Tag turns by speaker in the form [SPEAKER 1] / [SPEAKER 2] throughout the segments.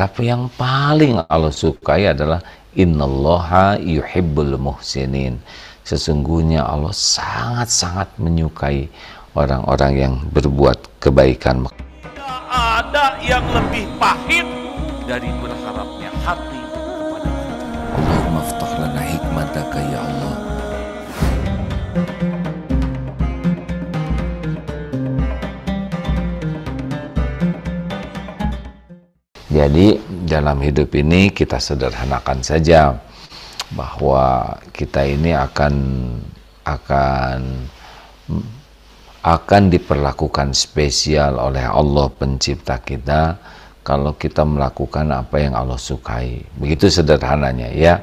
[SPEAKER 1] tapi yang paling Allah sukai adalah innallaha yuhibbul muhsinin. Sesungguhnya Allah sangat-sangat menyukai orang-orang yang berbuat kebaikan.
[SPEAKER 2] Tidak ada yang lebih pahit dari berharapnya hati kepada kita.
[SPEAKER 1] Allahumma aftah lana hikmataka ya Allah. Jadi dalam hidup ini kita sederhanakan saja bahwa kita ini akan diperlakukan spesial oleh Allah pencipta kita kalau kita melakukan apa yang Allah sukai. Begitu sederhananya ya.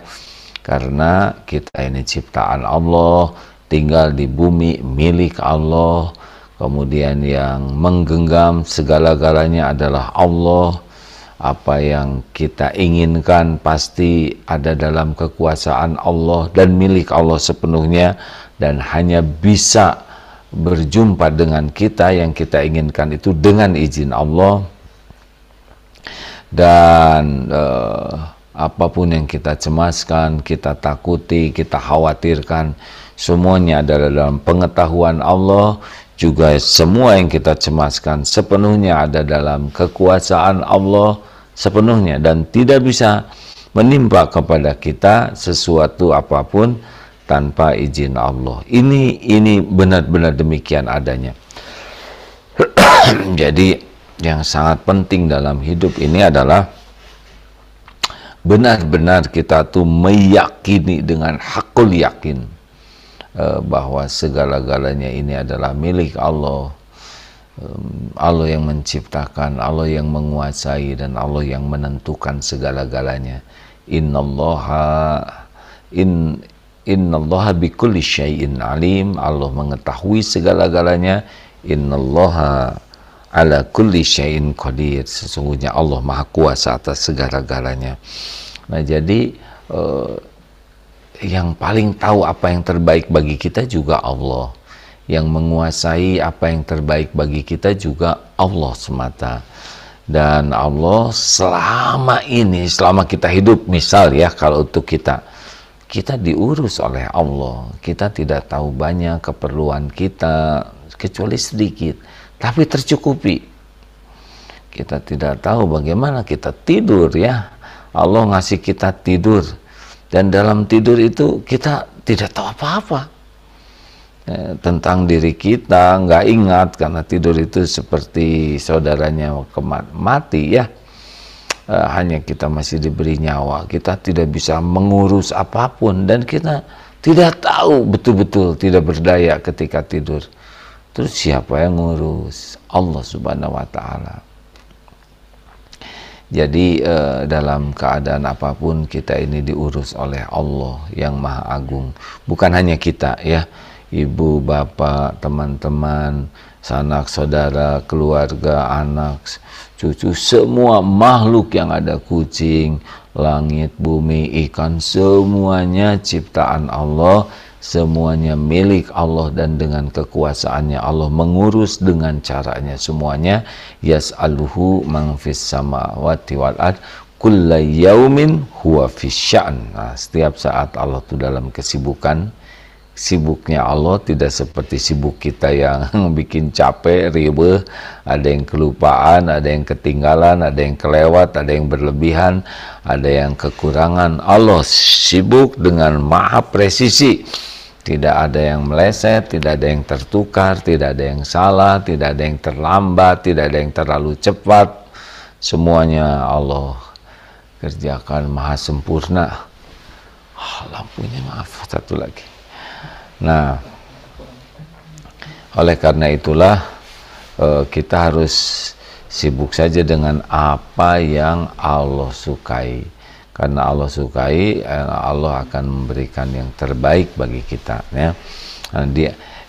[SPEAKER 1] Karena kita ini ciptaan Allah, tinggal di bumi milik Allah, kemudian yang menggenggam segala-galanya adalah Allah. Apa yang kita inginkan pasti ada dalam kekuasaan Allah dan milik Allah sepenuhnya, dan hanya bisa berjumpa dengan kita yang kita inginkan itu dengan izin Allah. Dan apapun yang kita cemaskan, kita takuti, kita khawatirkan, semuanya adalah dalam pengetahuan Allah. Juga semua yang kita cemaskan sepenuhnya ada dalam kekuasaan Allah sepenuhnya, dan tidak bisa menimpa kepada kita sesuatu apapun tanpa izin Allah. Ini benar-benar demikian adanya. Jadi yang sangat penting dalam hidup ini adalah benar-benar kita tuh meyakini dengan hakul yakin bahwa segala-galanya ini adalah milik Allah. Allah yang menciptakan, Allah yang menguasai, dan Allah yang menentukan segala-galanya. Innallaha bikulli syai'in alim. Allah mengetahui segala-galanya. Innallaha ala kulli syai'in qadir. Sesungguhnya Allah Maha Kuasa atas segala-galanya. Nah, jadi yang paling tahu apa yang terbaik bagi kita juga Allah. Yang menguasai apa yang terbaik bagi kita juga Allah semata. Dan Allah selama ini, selama kita hidup, misal ya, kalau untuk kita diurus oleh Allah. Kita tidak tahu banyak keperluan kita, kecuali sedikit, tapi tercukupi. Kita tidak tahu bagaimana kita tidur ya. Allah ngasih kita tidur, dan dalam tidur itu kita tidak tahu apa-apa tentang diri kita, nggak ingat, karena tidur itu seperti saudaranya mati ya. Hanya kita masih diberi nyawa, kita tidak bisa mengurus apapun, dan kita tidak tahu, betul-betul tidak berdaya ketika tidur. Terus siapa yang ngurus? Allah Subhanahu wa Ta'ala. Jadi dalam keadaan apapun kita ini diurus oleh Allah yang Maha Agung. Bukan hanya kita ya, ibu, bapak, teman-teman, sanak saudara, keluarga, anak, cucu, semua makhluk yang ada, kucing, langit, bumi, ikan, semuanya ciptaan Allah, semuanya milik Allah, dan dengan kekuasaannya Allah mengurus dengan caranya semuanya. Yas'aluhu man fis samawati wal ard kulla yaumin huwa fis sya'n. Nah, setiap saat Allah itu dalam kesibukan. Sibuknya Allah tidak seperti sibuk kita yang bikin capek, ribet, ada yang kelupaan, ada yang ketinggalan, ada yang kelewat, ada yang berlebihan, ada yang kekurangan. Allah sibuk dengan maha presisi. Tidak ada yang meleset, tidak ada yang tertukar, tidak ada yang salah, tidak ada yang terlambat, tidak ada yang terlalu cepat. Semuanya Allah kerjakan maha sempurna. Lampunya maaf, satu lagi. Nah, oleh karena itulah kita harus sibuk saja dengan apa yang Allah sukai. Karena Allah sukai, Allah akan memberikan yang terbaik bagi kita ya. Nah,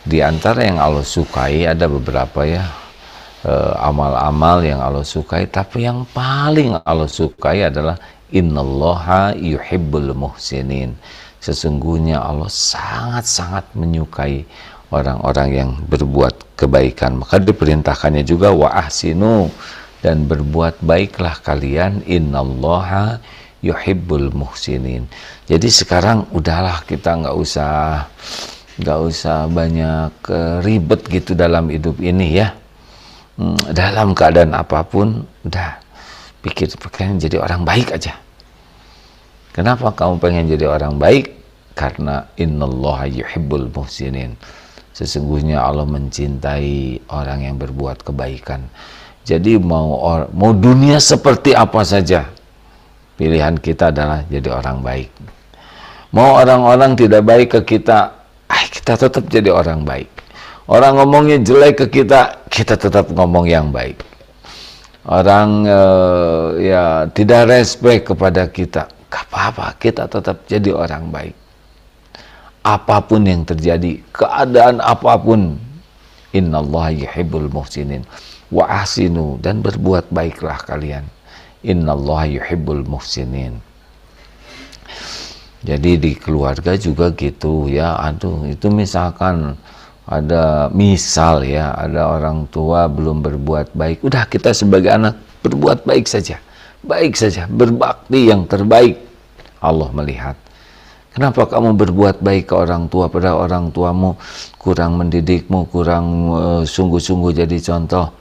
[SPEAKER 1] di antara yang Allah sukai ada beberapa ya, amal-amal yang Allah sukai, tapi yang paling Allah sukai adalah innallaha yuhibbul muhsinin. Sesungguhnya Allah sangat-sangat menyukai orang-orang yang berbuat kebaikan. Maka diperintahkannya juga wa ahsinu, dan berbuat baiklah kalian, innallaha yuhibbul muhsinin. Jadi sekarang udahlah, kita nggak usah banyak ribet gitu dalam hidup ini ya. Dalam keadaan apapun udah pengen jadi orang baik aja. Kenapa kamu pengen jadi orang baik? Karena innallaha yuhibbul muhsinin. Sesungguhnya Allah mencintai orang yang berbuat kebaikan. Jadi mau dunia seperti apa saja, pilihan kita adalah jadi orang baik. Mau orang-orang tidak baik ke kita, kita tetap jadi orang baik. Orang ngomongnya jelek ke kita, kita tetap ngomong yang baik. Orang tidak respect kepada kita, gak apa-apa, kita tetap jadi orang baik. Apapun yang terjadi, keadaan apapun, innallaha yuhibbul muhsinin wa ahsinu, dan berbuat baiklah kalian, innallaha yuhibbul muhsinin. Jadi di keluarga juga gitu ya. Itu misalkan ada ada orang tua belum berbuat baik, udah kita sebagai anak berbuat baik saja, berbakti yang terbaik. Allah melihat. Kenapa kamu berbuat baik ke orang tua padahal orang tuamu kurang mendidikmu, kurang sungguh-sungguh jadi contoh?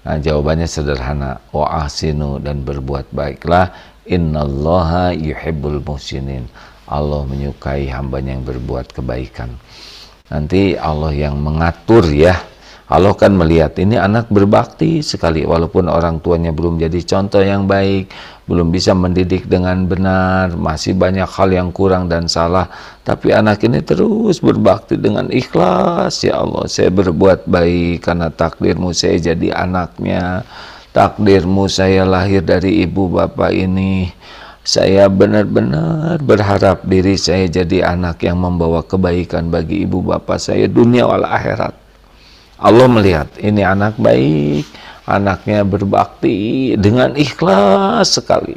[SPEAKER 1] Nah, jawabannya sederhana, wa ahsinu, dan berbuat baiklah, innallaha yuhibbul muhsinin. Allah menyukai hambanya yang berbuat kebaikan. Nanti Allah yang mengatur ya. Allah kan melihat ini anak berbakti sekali, walaupun orang tuanya belum jadi contoh yang baik, belum bisa mendidik dengan benar, masih banyak hal yang kurang dan salah, tapi anak ini terus berbakti dengan ikhlas. Ya Allah, saya berbuat baik karena takdirmu saya jadi anaknya, takdirmu saya lahir dari ibu bapak ini, saya benar-benar berharap diri saya jadi anak yang membawa kebaikan bagi ibu bapak saya dunia wal akhirat. Allah melihat ini anak baik, anaknya berbakti dengan ikhlas sekali.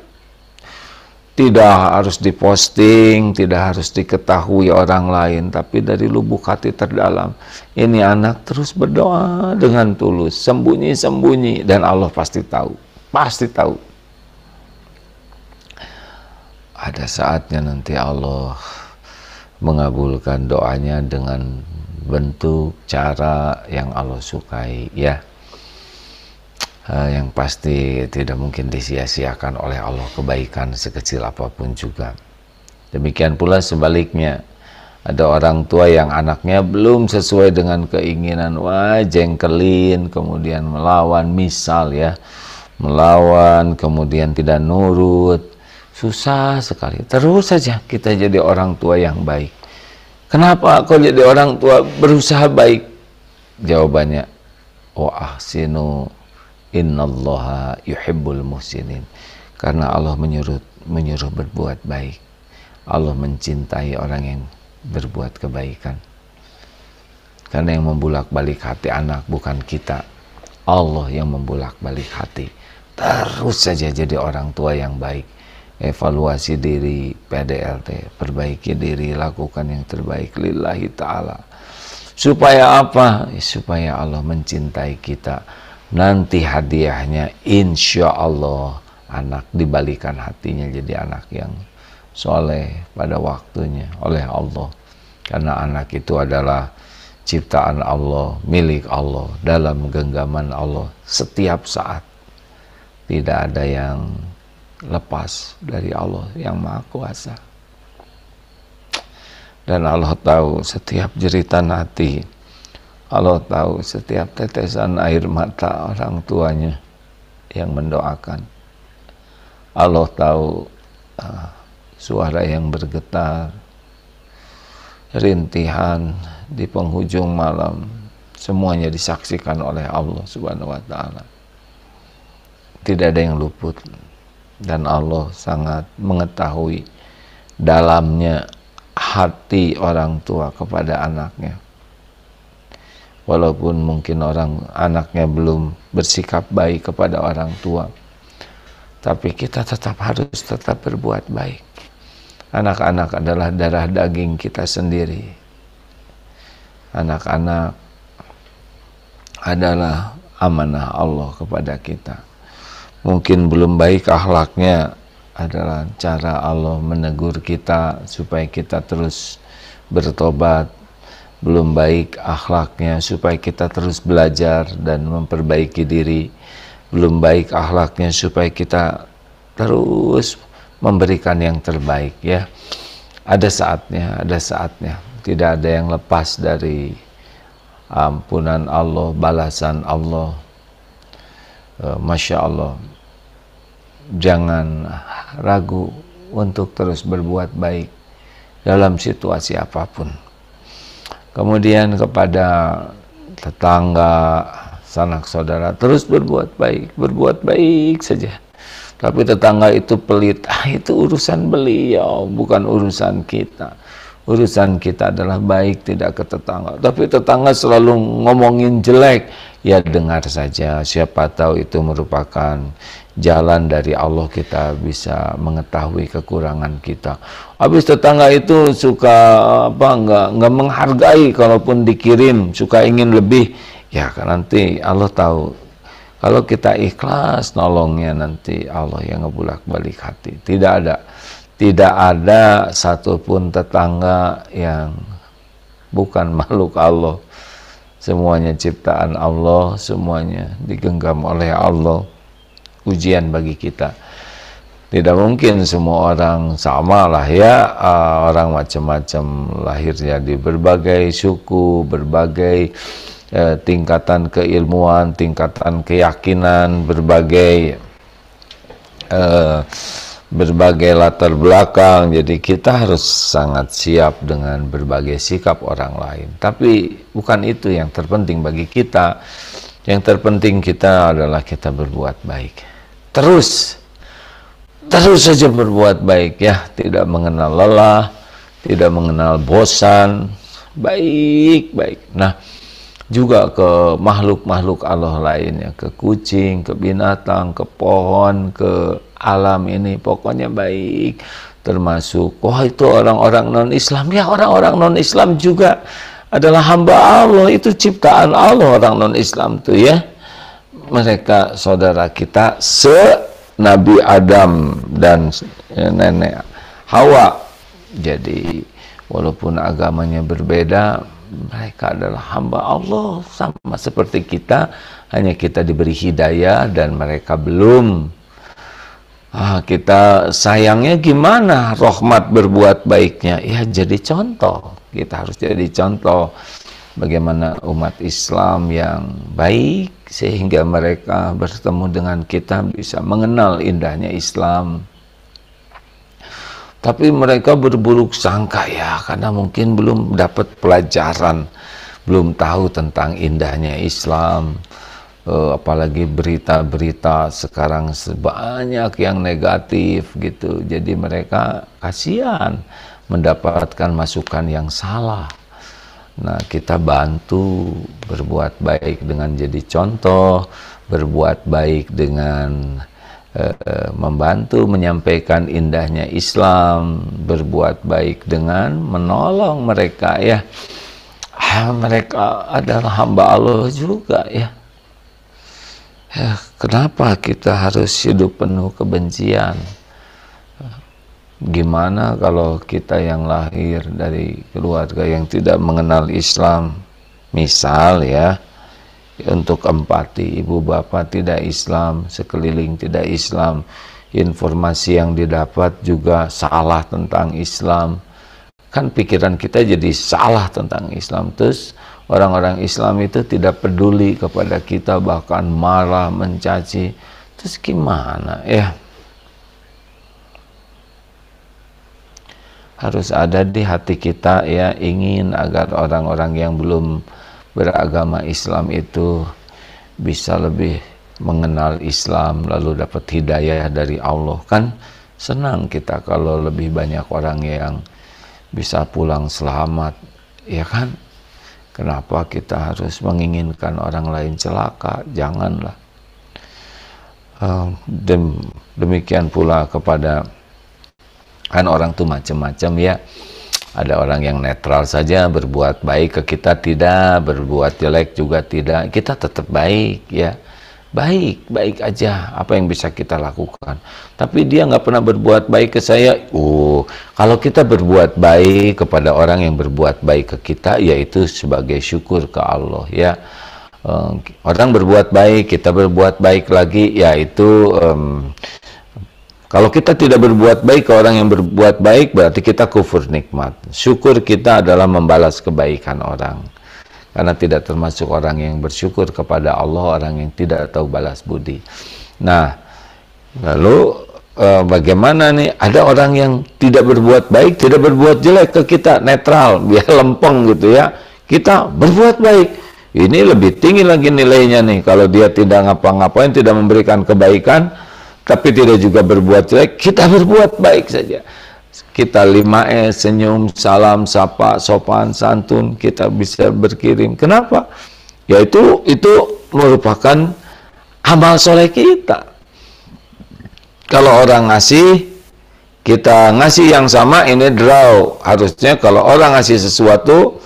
[SPEAKER 1] Tidak harus diposting, tidak harus diketahui orang lain, tapi dari lubuk hati terdalam, ini anak terus berdoa dengan tulus, sembunyi-sembunyi, dan Allah pasti tahu, Ada saatnya nanti Allah mengabulkan doanya dengan bentuk cara yang Allah sukai ya. Yang pasti tidak mungkin disia-siakan oleh Allah kebaikan sekecil apapun juga. Demikian pula sebaliknya, ada orang tua yang anaknya belum sesuai dengan keinginan, jengkelin, kemudian melawan, misal ya, melawan, kemudian tidak nurut, susah sekali. Terus saja kita jadi orang tua yang baik. Kenapa kau jadi orang tua berusaha baik? Jawabannya, wa ahsinu, innallaha yuhibbul muhsinin. Karena Allah menyuruh berbuat baik. Allah mencintai orang yang berbuat kebaikan. Karena yang membulak-balik hati anak bukan kita, Allah yang membulak-balik hati. Terus saja jadi orang tua yang baik. Evaluasi diri, PDLT, perbaiki diri, lakukan yang terbaik lillahi ta'ala. Supaya apa? Supaya Allah mencintai kita. Nanti hadiahnya insya Allah anak dibalikan hatinya jadi anak yang soleh pada waktunya oleh Allah. Karena anak itu adalah ciptaan Allah, milik Allah, dalam genggaman Allah setiap saat. Tidak ada yang lepas dari Allah yang Maha Kuasa. Dan Allah tahu setiap jeritan hati, Allah tahu setiap tetesan air mata orang tuanya yang mendoakan. Allah tahu suara yang bergetar, rintihan di penghujung malam, semuanya disaksikan oleh Allah Subhanahu wa Ta'ala. Tidak ada yang luput. Dan Allah sangat mengetahui dalamnya hati orang tua kepada anaknya. Walaupun mungkin anaknya belum bersikap baik kepada orang tua, tapi kita harus tetap berbuat baik. Anak-anak adalah darah daging kita sendiri. Anak-anak adalah amanah Allah kepada kita. mungkin belum baik akhlaknya, adalah cara Allah menegur kita supaya kita terus bertobat. Belum baik akhlaknya supaya kita terus belajar dan memperbaiki diri. Belum baik akhlaknya supaya kita terus memberikan yang terbaik, ya. Ada saatnya, tidak ada yang lepas dari ampunan Allah, balasan Allah. Masya Allah, jangan ragu untuk terus berbuat baik dalam situasi apapun. Kemudian kepada tetangga, sanak saudara, terus berbuat baik saja. Tapi tetangga itu pelit, itu urusan beliau, bukan urusan kita. Urusan kita adalah baik tidak ke tetangga. Tapi tetangga selalu ngomongin jelek, ya dengar saja, siapa tahu itu merupakan jalan dari Allah, kita bisa mengetahui kekurangan kita. Habis tetangga itu suka nggak menghargai kalaupun dikirim, suka ingin lebih, ya kan nanti Allah tahu. Kalau kita ikhlas nolongnya, nanti Allah yang ngebulak-balik hati. Tidak ada satupun tetangga yang bukan makhluk Allah. Semuanya ciptaan Allah, semuanya digenggam oleh Allah. Ujian bagi kita. Tidak mungkin semua orang sama lah, ya. Orang macam-macam, lahirnya di berbagai suku, berbagai tingkatan keilmuan, tingkatan keyakinan, berbagai latar belakang. Jadi kita harus sangat siap dengan berbagai sikap orang lain. Tapi bukan itu yang terpenting bagi kita. Yang terpenting kita adalah kita berbuat baik. Terus saja berbuat baik, ya. Tidak mengenal lelah, tidak mengenal bosan. Baik. Nah, juga ke makhluk-makhluk Allah lainnya, ke kucing, ke binatang, ke pohon, ke alam ini, pokoknya baik. Termasuk, itu orang-orang non-Islam, ya orang-orang non-Islam juga adalah hamba Allah, itu ciptaan Allah, orang non-Islam tuh, ya. Mereka saudara kita Nabi Adam dan nenek Hawa. Jadi walaupun agamanya berbeda, mereka adalah hamba Allah sama seperti kita, hanya kita diberi hidayah dan mereka belum. Kita sayangnya gimana? Rahmat berbuat baiknya, ya jadi contoh. Kita harus jadi contoh bagaimana umat Islam yang baik, sehingga mereka bertemu dengan kita bisa mengenal indahnya Islam. Tapi mereka berburuk sangka, ya, karena mungkin belum dapat pelajaran, belum tahu tentang indahnya Islam. Apalagi berita-berita sekarang sebanyak yang negatif gitu. Jadi mereka kasihan mendapatkan masukan yang salah. Nah, kita bantu berbuat baik dengan jadi contoh, berbuat baik dengan membantu menyampaikan indahnya Islam, berbuat baik dengan menolong mereka, ya. Mereka adalah hamba Allah juga, ya. Kenapa kita harus hidup penuh kebencian? Gimana kalau kita yang lahir dari keluarga yang tidak mengenal Islam, misal, ya, untuk empati, ibu bapak tidak Islam, sekeliling tidak Islam, informasi yang didapat juga salah tentang Islam, kan pikiran kita jadi salah tentang Islam. Terus orang-orang Islam itu tidak peduli kepada kita, bahkan marah, mencaci. Terus gimana, ya? Harus ada di hati kita, ya, ingin agar orang-orang yang belum beragama Islam itu bisa lebih mengenal Islam, lalu dapat hidayah dari Allah. Kan senang kita kalau lebih banyak orang yang bisa pulang selamat, ya kan? Kenapa kita harus menginginkan orang lain celaka? Janganlah. Demikian pula kepada, kan orang tuh macam-macam, ya. Ada orang yang netral saja, berbuat baik ke kita tidak, berbuat jelek juga tidak, kita tetap baik, ya. baik aja apa yang bisa kita lakukan. Tapi dia nggak pernah berbuat baik ke saya. Kalau kita berbuat baik kepada orang yang berbuat baik ke kita, yaitu sebagai syukur ke Allah ya. Orang berbuat baik, kita berbuat baik lagi, yaitu kalau kita tidak berbuat baik ke orang yang berbuat baik, berarti kita kufur nikmat. Syukur kita adalah membalas kebaikan orang. Karena tidak termasuk orang yang bersyukur kepada Allah, orang yang tidak tahu balas budi. Nah, lalu bagaimana nih? Ada orang yang tidak berbuat baik, tidak berbuat jelek ke kita, netral, biar lempeng gitu ya. Kita berbuat baik. Ini lebih tinggi lagi nilainya nih. Kalau dia tidak ngapa-ngapain, tidak memberikan kebaikan, tapi tidak juga berbuat jelek, kita berbuat baik saja. Kita 5S, senyum, salam, sapa, sopan, santun, kita bisa berkirim. Kenapa? Yaitu itu merupakan amal soleh kita. Kalau orang ngasih, kita ngasih yang sama, ini draw. Harusnya kalau orang ngasih sesuatu,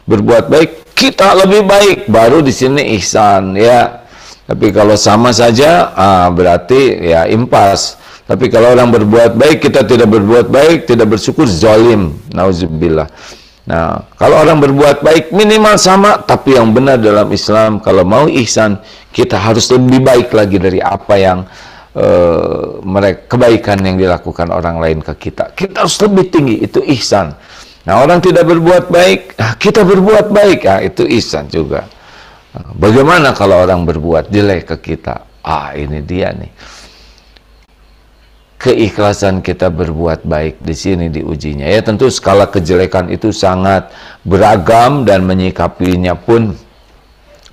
[SPEAKER 1] berbuat baik, kita lebih baik. Baru di sini ihsan ya. Tapi kalau sama saja, berarti ya impas. Tapi kalau orang berbuat baik, kita tidak berbuat baik, tidak bersyukur, zalim. Nauzubillah. Nah, kalau orang berbuat baik minimal sama, tapi yang benar dalam Islam, kalau mau ihsan, kita harus lebih baik lagi dari apa yang kebaikan yang dilakukan orang lain ke kita. Kita harus lebih tinggi, itu ihsan. Nah, orang tidak berbuat baik, kita berbuat baik, itu ihsan juga. Bagaimana kalau orang berbuat jelek ke kita? Ini dia nih. Keikhlasan kita berbuat baik di sini diujinya. Ya tentu skala kejelekan itu sangat beragam dan menyikapinya pun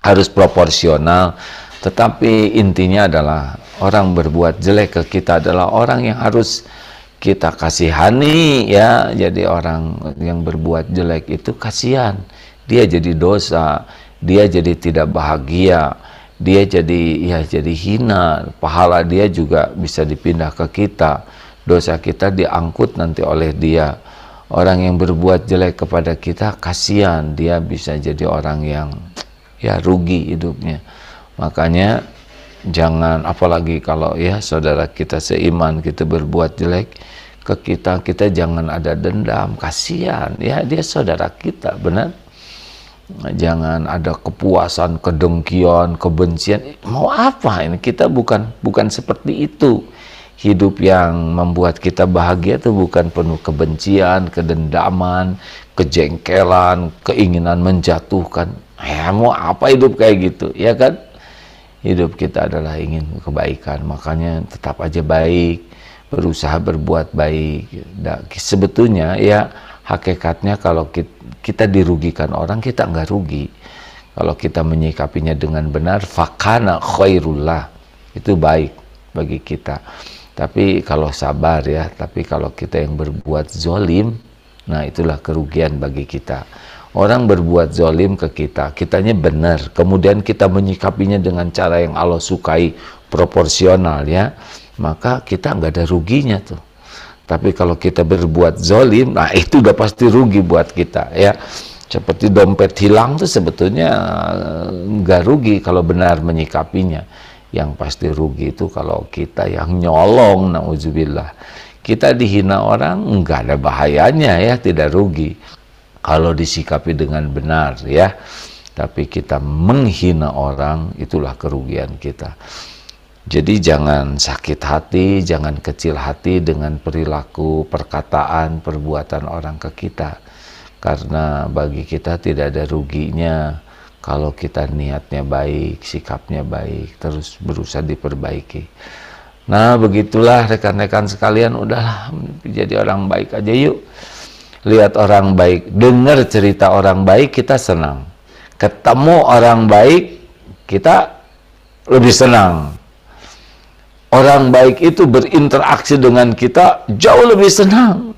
[SPEAKER 1] harus proporsional. Tetapi intinya adalah orang berbuat jelek ke kita adalah orang yang harus kita kasihani ya. Jadi orang yang berbuat jelek itu kasihan. Dia jadi dosa, dia jadi tidak bahagia. Dia jadi hina, pahala dia juga bisa dipindah ke kita, dosa kita diangkut nanti oleh dia. Orang yang berbuat jelek kepada kita kasihan, dia bisa jadi orang yang ya rugi hidupnya. Makanya jangan, apalagi kalau ya saudara kita seiman, kita berbuat jelek ke kita, kita jangan ada dendam, kasihan ya, dia saudara kita, benar. Jangan ada kepuasan, kedengkian, kebencian. Mau apa ini? Kita bukan seperti itu. Hidup yang membuat kita bahagia itu bukan penuh kebencian, kedendaman, kejengkelan, keinginan menjatuhkan. Mau apa hidup kayak gitu? Ya kan? Hidup kita adalah ingin kebaikan. Makanya tetap aja baik, berusaha berbuat baik. Sebetulnya ya hakikatnya kalau kita dirugikan orang, kita nggak rugi. Kalau kita menyikapinya dengan benar, fakana khairullah, itu baik bagi kita. Tapi kalau sabar ya, tapi kalau kita yang berbuat zolim, nah itulah kerugian bagi kita. Orang berbuat zolim ke kita, kitanya benar, kemudian kita menyikapinya dengan cara yang Allah sukai, proporsional ya, maka kita nggak ada ruginya tuh. Tapi kalau kita berbuat zolim, nah itu udah pasti rugi buat kita ya. Seperti dompet hilang tuh sebetulnya nggak rugi kalau benar menyikapinya. Yang pasti rugi itu kalau kita yang nyolong, nauzubillah. Kita dihina orang, nggak ada bahayanya ya, tidak rugi. Kalau disikapi dengan benar ya. Tapi kita menghina orang, itulah kerugian kita. Jadi jangan sakit hati, jangan kecil hati dengan perilaku, perkataan, perbuatan orang ke kita. Karena bagi kita tidak ada ruginya kalau kita niatnya baik, sikapnya baik, terus berusaha diperbaiki. Nah begitulah rekan-rekan sekalian, udahlah jadi orang baik aja yuk. Lihat orang baik, dengar cerita orang baik, kita senang. Ketemu orang baik, kita lebih senang. Orang baik itu berinteraksi dengan kita jauh lebih senang.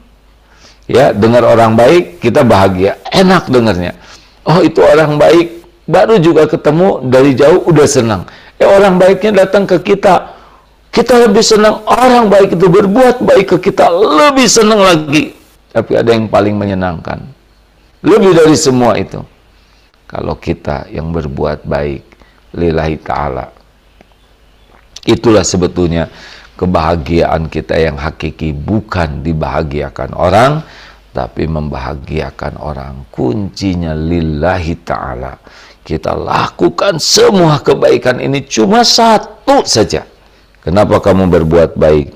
[SPEAKER 1] Ya, dengar orang baik kita bahagia, enak dengarnya. Oh, itu orang baik, baru juga ketemu dari jauh udah senang. Orang baiknya datang ke kita, kita lebih senang. Orang baik itu berbuat baik ke kita, lebih senang lagi. Tapi ada yang paling menyenangkan. Lebih dari semua itu. Kalau kita yang berbuat baik lillahi ta'ala, Itulah sebetulnya kebahagiaan kita yang hakiki, bukan dibahagiakan orang, tapi membahagiakan orang. Kuncinya lillahi ta'ala. Kita lakukan semua kebaikan ini cuma satu saja. Kenapa kamu berbuat baik?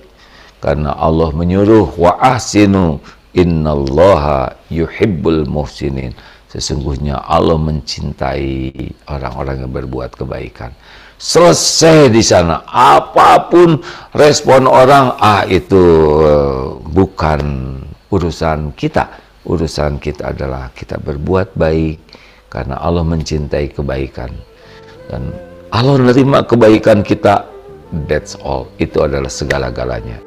[SPEAKER 1] Karena Allah menyuruh, wa ahsinu innallaha yuhibbul muhsinin. Sesungguhnya Allah mencintai orang-orang yang berbuat kebaikan. Selesai di sana. Apapun respon orang, itu bukan urusan kita. Urusan kita adalah kita berbuat baik karena Allah mencintai kebaikan. Dan Allah menerima kebaikan kita. That's all. Itu adalah segala-galanya.